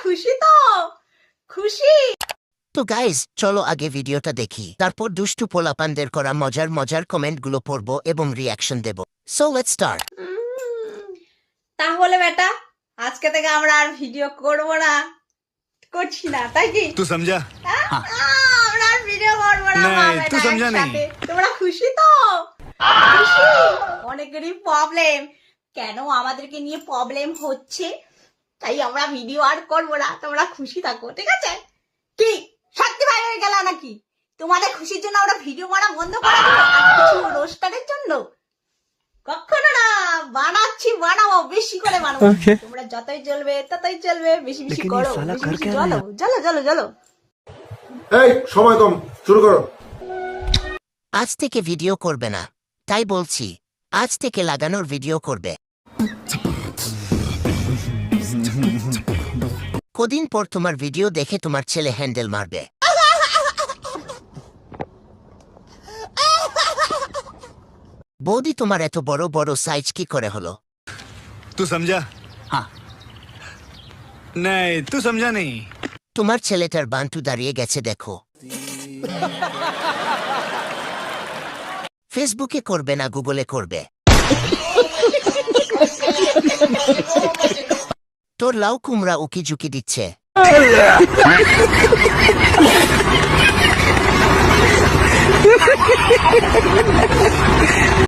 খুশি তো? খুশি? তো গাইজ চলো আগে ভিডিওটা দেখি, তারপর দুষ্টু পোলাপানদের করা মজার মজার কমেন্টগুলো পড়বো এবং রিয়াকশন দেব। So let's start. তাহলে বেটা আজকে থেকে আমরা আর ভিডিও করব না, করছি না, তাই কি? तू समझा? আমরা আর ভিডিও করব না। नहीं, বেটা, तू समझा नहीं। একসাথে। তোমরা খুশি তো? খুশি? অনেকেরই প্রবলেম, কেন আমাদেরকে নিয়ে প্রবলেম হচ্ছে, তাই আমরা ভিডিও আর করবো না। তোমরা খুশি থাকো, ঠিক আছে? কি সত্যি ভাই হয়ে গেল নাকি? তোমাদের খুশির জন্য আমরা ভিডিও বানা বন্ধ করে দেবো? আর কিছু রোস্টারের জন্য? কখনো না, বানাচ্ছি, বানাবো, বেশি করে বানাবো। তোমরা যতই জ্বলবে ততই চলবে, বেশি বেশি করো, বেশি বেশি জ্বলো, জ্বলো জ্বলো জ্বলো। এই সময় কম, শুরু করো। আজ থেকে ভিডিও করবে না, তাই বলছি আজ থেকে লাগানোর ভিডিও করবে। কদিন পর তোমার ভিডিও দেখে তোমার ছেলে হ্যান্ডেল মারবে। বৌদি তোমার এত বড় বড় সাইজ কি করে হলো? तू समझा? हाँ। नहीं, तू समझा नहीं। তোমার ছেলেটার বান্টু দাঁড়িয়ে গেছে দেখো। ফেসবুকে করবে না, গুগলে করবে। তোর লাউ কুমড়া উকি ঝুঁকি দিচ্ছে।